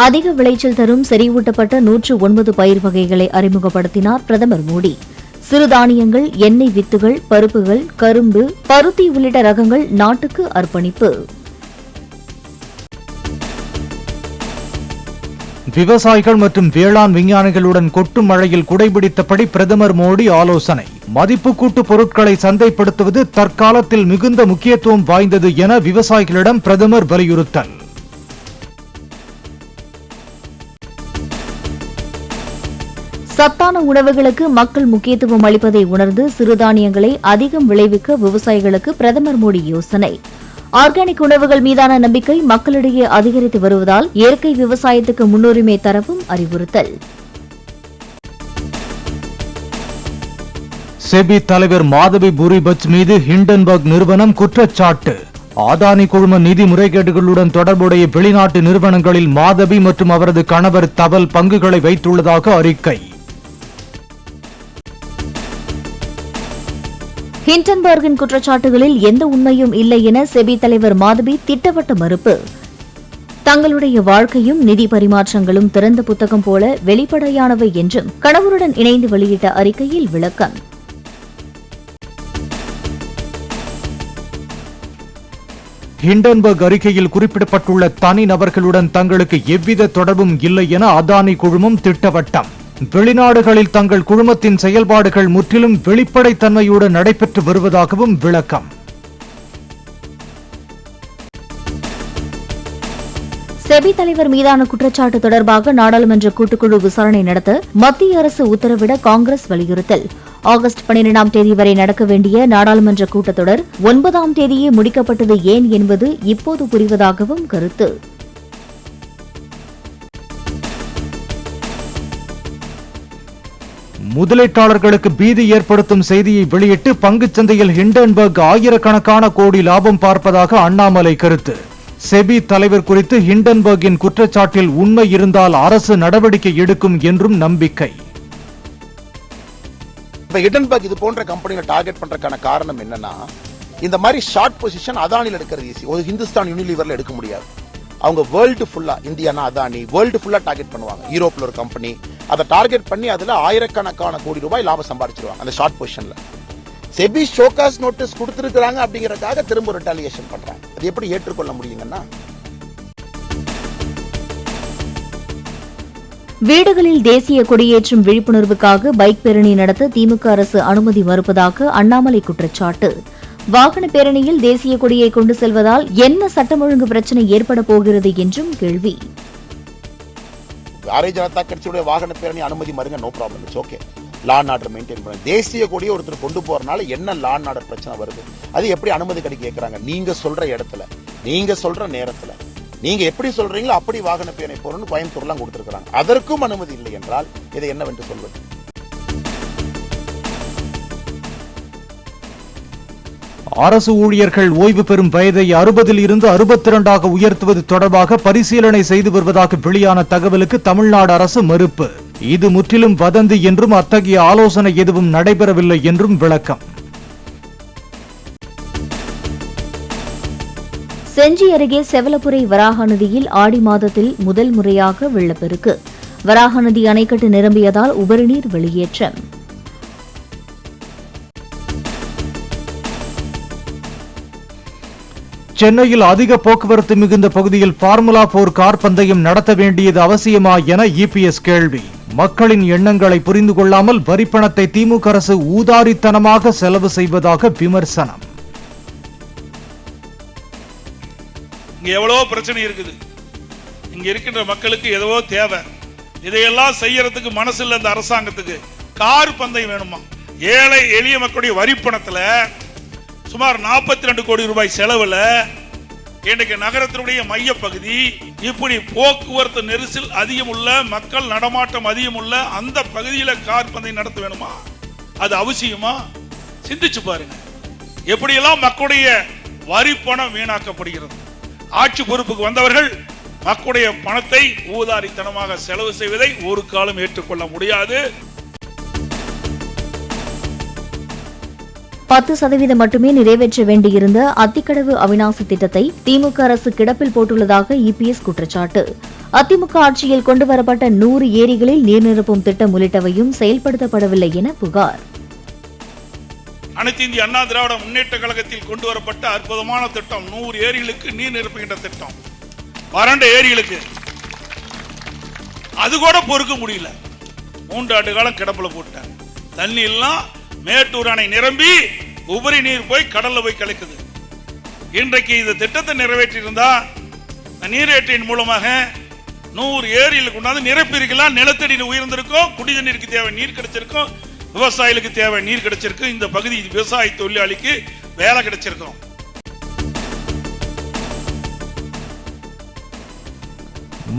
அதிக விளைச்சல் தரும் செறிவூட்டப்பட்ட 109 பயிர் வகைகளை அறிமுகப்படுத்தினார் பிரதமர் மோடி. சிறுதானியங்கள், எண்ணெய் வித்துகள், பருப்புகள், கரும்பு, பருத்தி உள்ளிட்ட ரகங்கள் நாட்டுக்கு அர்ப்பணிப்பு. விவசாயிகள் மற்றும் வேளாண் விஞ்ஞானிகளுடன் கொட்டும் மழையில் குடைபிடித்தபடி பிரதமர் மோடி ஆலோசனை. மதிப்பு கூட்டு பொருட்களை சந்தைப்படுத்துவது தற்காலத்தில் மிகுந்த முக்கியத்துவம் வாய்ந்தது என விவசாயிகளிடம் பிரதமர் வலியுறுத்தல். சத்தான உணவுகளுக்கு மக்கள் முக்கியத்துவம் அளிப்பதை உணர்ந்து சிறுதானியங்களை அதிகம் விளைவிக்க விவசாயிகளுக்கு பிரதமர் மோடி யோசனை. ஆர்கானிக் உணவுகள் மீதான நம்பிக்கை மக்களிடையே அதிகரித்து வருவதால் இயற்கை விவசாயத்துக்கு முன்னுரிமை தரவும் அறிவுறுத்தல். செபி தலைவர் மாதவி பூரிபட்ச் மீது ஹிண்டன்பர்க் நிறுவனம் குற்றச்சாட்டு. அதானி குழும நிதி முறைகேடுகளுடன் தொடர்புடைய வெளிநாட்டு நிறுவனங்களில் மாதவி மற்றும் அவரது கணவர் தவல் பங்குகளை வைத்துள்ளதாக அறிக்கை. ஹிண்டன்பர்கின் குற்றச்சாட்டுகளில் எந்த உண்மையும் இல்லை என செபி தலைவர் மாதவி திட்டவட்ட மறுப்பு. தங்களுடைய வாழ்க்கையும் நிதி பரிமாற்றங்களும் திறந்த புத்தகம் போல வெளிப்படையானவை என்றும் கணவருடன் இணைந்து வெளியிட்ட அறிக்கையில் விளக்கம். ஹிண்டன்பர்க் அறிக்கையில் குறிப்பிடப்பட்டுள்ள தனி நபர்களுடன் தங்களுக்கு எவ்வித தொடர்பும் இல்லை என அதானி குழுமம் திட்டவட்டம். வெளிநாடுகளில் தங்கள் குழுமத்தின் செயல்பாடுகள் முற்றிலும் வெளிப்படைத்தன்மையுடன் நடைபெற்று வருவதாகவும் விளக்கம். செபி தலைவர் மீதான குற்றச்சாட்டு தொடர்பாக நாடாளுமன்ற கூட்டுக்குழு விசாரணை நடத்த மத்திய அரசு உத்தரவிட காங்கிரஸ் வலியுறுத்தல். ஆகஸ்ட் 12ஆம் தேதி வரை நடக்க வேண்டிய நாடாளுமன்ற கூட்டத்தொடர் 9ஆம் தேதியே முடிக்கப்பட்டது ஏன் என்பது இப்போது புரிவதாகவும் கருத்து. முதலீட்டாளர்களுக்கு பீதி ஏற்படுத்தும் செய்தியை வெளியிட்டு பங்குச்சந்தையில் ஹிண்டன்பர்க் ஆயிரக்கணக்கான கோடி லாபம் பார்ப்பதாக அண்ணாமலை கருத்து. செபி தலைவர் குறித்து ஹிண்டன்பர்கின் குற்றச்சாட்டில் உண்மை இருந்தால் அரசு நடவடிக்கை எடுக்கும் என்றும் நம்பிக்கை. ஹிண்டன்பர்க் இது போன்ற கம்பெனிகளை டார்கெட் பண்றதுக்கான காரணம் என்னன்னா, இந்த மாதிரி ஷார்ட் பொசிஷன் அதானியில் எடுக்கிறது ஈஸி. ஒரு ஹிந்துஸ்தான் யூனிலீவர்ல எடுக்க முடியாது. அவங்க வேர்ல்டு ஃபுல்லா, இந்தியானா அதானி, வேர்ல்டு ஃபுல்லா டார்கெட் பண்ணுவாங்க. யூரோப்ல ஒரு கம்பெனி அதை டார்கெட் பண்ணி அதுல ஆயிரக்கணக்கான கோடி ரூபாய் லாபம் சம்பாதிச்சிருவாங்க அந்த ஷார்ட் பொசிஷன்ல. செபி ஷோகாஸ் நோட்டீஸ் கொடுத்திருக்காங்க அப்படிங்கறதுக்காக திரும்ப ரிட்டாலியேஷன் பண்றாங்க. அது எப்படி ஏற்றுக்கொள்ள முடியுங்கன்னா? வீடுகளில் தேசிய கொடியேற்றும் விழிப்புணர்வுக்காக பைக் பேரணி நடத்த திமுக அரசு அனுமதி மறுப்பதாக அண்ணாமலை குற்றச்சாட்டு. வாகன பேரணியில் தேசிய கொடியை கொண்டு செல்வதால் என்ன சட்டம் ஒழுங்கு பிரச்சனை ஏற்பட போகிறது என்றும் கேள்வி. பாரதிய ஜனதா கட்சியுடைய வாகன பேரணி அனுமதி மறுங்க, no problem, it's okay. Law and order maintain பண்ண. தேசிய கொடியை ஒருத்தர் கொண்டு போறதுனால என்ன லா அண்ட் ஆர்டர் பிரச்சனை வருது? அது எப்படி அனுமதி கிடைக்க கேட்கறாங்க? நீங்க சொல்ற இடத்துல, நீங்க சொல்ற நேரத்துல, நீங்க எப்படி சொல்றீங்களோ அப்படி வாகன பேரணி போறோம்னு கோயம்புத்தூர்லாம் கொடுத்திருக்காங்க. அதற்கும் அனுமதி இல்லை என்றால் இதை என்னவென்று சொல்வது? அரசு ஊழியர்கள் ஓய்வு பெறும் வயதை 60 இருந்து 62 உயர்த்துவது தொடர்பாக பரிசீலனை செய்து வருவதாக வெளியான தகவலுக்கு தமிழ்நாடு அரசு மறுப்பு. இது முற்றிலும் வதந்தி என்றும் அத்தகைய ஆலோசனை எதுவும் நடைபெறவில்லை என்றும் விளக்கம். செஞ்சி அருகே செவலப்புரை வராக நதியில் ஆடி மாதத்தில் முதல் முறையாக வெள்ளப்பெருக்கு. வராக நதி அணைக்கட்டு நிரம்பியதால் உபரிநீர் வெளியேற்றம். சென்னையில் அதிக போக்குவரத்து மிகுந்த பகுதியில் ஃபார்முலா 4 கார் பந்தயம் நடத்த வேண்டியது அவசியமா என இபிஎஸ் கேள்வி. மக்களின் எண்ணங்களை புரிந்து கொள்ளாமல் வரிப்பணத்தை திமுக அரசு ஊதாரித்தனமாக செலவு செய்வதாக விமர்சனம். இங்க எவ்வளவு பிரச்சனை இருக்குது. இங்க இருக்கின்ற மக்களுக்கு எவ்வளவோ தேவை. இதையெல்லாம் செய்யறதுக்கு மனசு இல்ல இந்த அரசாங்கத்துக்கு. கார் பந்தயம் வேணுமா? ஏழை எளிய மக்களுடைய வரிப்பணத்துல சுமார் 42 கோடி ரூபாய் செலவுல இன்றைக்கு நகரத்தினுடைய மைய பகுதி, இப்படி போக்குவரத்து நெரிசல் அதிகம் உள்ள, மக்கள் நடமாட்டம் அதிகம் உள்ள அந்த பகுதியில கார் பந்தயம் நடத்த வேணுமா? அது அவசியமா? சிந்திச்சு பாருங்க. எப்படியெல்லாம் மக்களுடைய வரி பணம் வீணாக்கப்படுகிறது. ஆட்சி பொறுப்புக்கு வந்தவர்கள் மக்களுடைய பணத்தை ஊதாரித்தனமாக செலவு செய்வதை ஒரு காலம் ஏற்றுக்கொள்ள முடியாது. 10% மட்டுமே நிறைவேற்ற வேண்டியிருந்த அத்திக்கடவு அவிநாசி திட்டத்தை திமுக அரசு கிடப்பில் போட்டுள்ளதாக இபிஎஸ் குற்றச்சாட்டு. அதிமுக ஆட்சியில் கொண்டுவரப்பட்ட 100 ஏரிகளில் நீர் நிரப்பும் திட்டம் உள்ளிட்டவையும் செயல்படுத்தப்படவில்லை என புகார். அனைத்து இந்திய அண்ணா திராவிட முன்னேற்ற கழகத்தில் கொண்டு வரப்பட்ட அற்புதமான திட்டம் 100 ஏரிகளுக்கு நீர் நிரப்புகின்ற திட்டம். வறண்ட ஏரிகளுக்கு அது கூட பொறுக்க முடியல. 3 ஆண்டு காலம் கிடப்புல போட்டாங்க. தண்ணி எல்லாம் மேட்டூர் அணை நிரம்பி உபரி நீர் போய் கடல்ல போய் கலக்குது. இன்றைக்கு இந்த திட்டத்தை நிறைவேற்றியிருந்தா நீரேற்றின் மூலமாக 100 ஏரியில் கொண்டாந்து நிரப்பிருக்கலாம். நிலத்தடியில் உயர்ந்திருக்கும், குடிநீருக்கு தேவை நீர் கிடைச்சிருக்கும், விவசாயிகளுக்கு தேவை நீர் கிடைச்சிருக்கு. இந்த பகுதி விவசாய தொழிலாளிக்கு வேலை கிடைச்சிருக்கும்.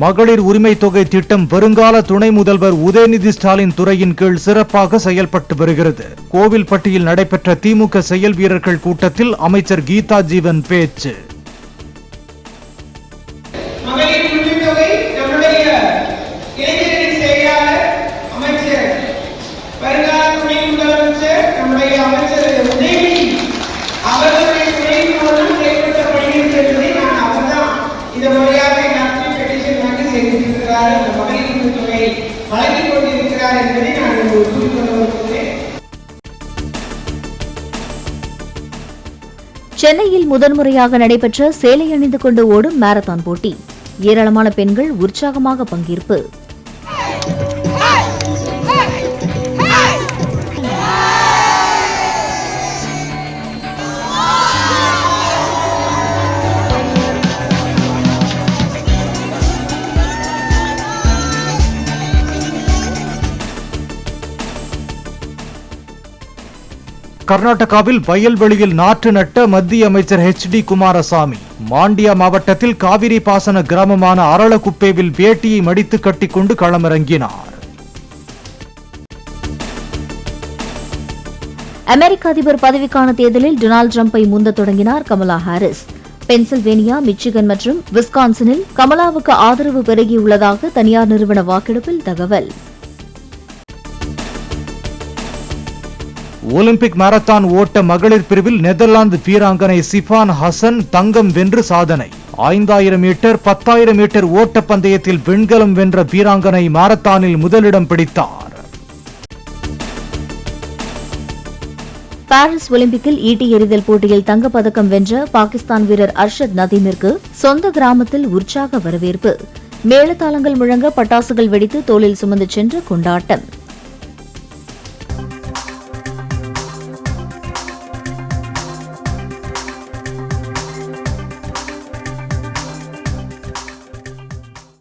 மகளிர் உரிமை தொகை திட்டம் வருங்கால துணை முதல்வர் உதயநிதி ஸ்டாலின் துறையின் கீழ் சிறப்பாக செயல்பட்டு வருகிறது. கோவில்பட்டியில் நடைபெற்ற திமுக செயல் வீரர்கள் கூட்டத்தில் அமைச்சர் கீதா ஜீவன் பேச்சு. சென்னையில் முதன்முறையாக நடைபெற்ற சேலை அணிந்து கொண்டு ஓடும் மாரத்தான் போட்டி. ஏராளமான பெண்கள் உற்சாகமாக பங்கேற்பு. கர்நாடகாவில் வயல்வெளியில் நாற்று நட்ட மத்திய அமைச்சர் HD குமாரசாமி. மாண்டியா மாவட்டத்தில் காவிரி பாசன கிராமமான அரளக்குப்பேவில் வேட்டியை மடித்து கட்டிக்கொண்டு களமிறங்கினார். அமெரிக்க அதிபர் பதவிக்கான தேர்தலில் டொனால்டு டிரம்பை முந்த தொடங்கினார் கமலா ஹாரிஸ். பென்சில்வேனியா, மிச்சிகன் மற்றும் விஸ்கான்சனில் கமலாவுக்கு ஆதரவு பெருகியுள்ளதாக தனியார் நிறுவன வாக்கெடுப்பில் தகவல். ஒலிம்பிக் மாரத்தான் ஓட்ட மகளிர் பிரிவில் நெதர்லாந்து வீராங்கனை சிஃபான் ஹசன் தங்கம் வென்று சாதனை. 5000 மீட்டர், 10000 மீட்டர் ஓட்ட பந்தயத்தில் வெண்கலம் வென்ற வீராங்கனை மாரத்தானில் முதலிடம் பிடித்தார். பாரிஸ் ஒலிம்பிக்கில் ஈட்டி எறிதல் போட்டியில் தங்கப்பதக்கம் வென்ற பாகிஸ்தான் வீரர் அர்ஷத் நதீமிற்கு சொந்த கிராமத்தில் உற்சாக வரவேற்பு. மேளதாளங்கள் முழங்க பட்டாசுகள் வெடித்து தோளில் சுமந்து சென்ற கொண்டாட்டம்.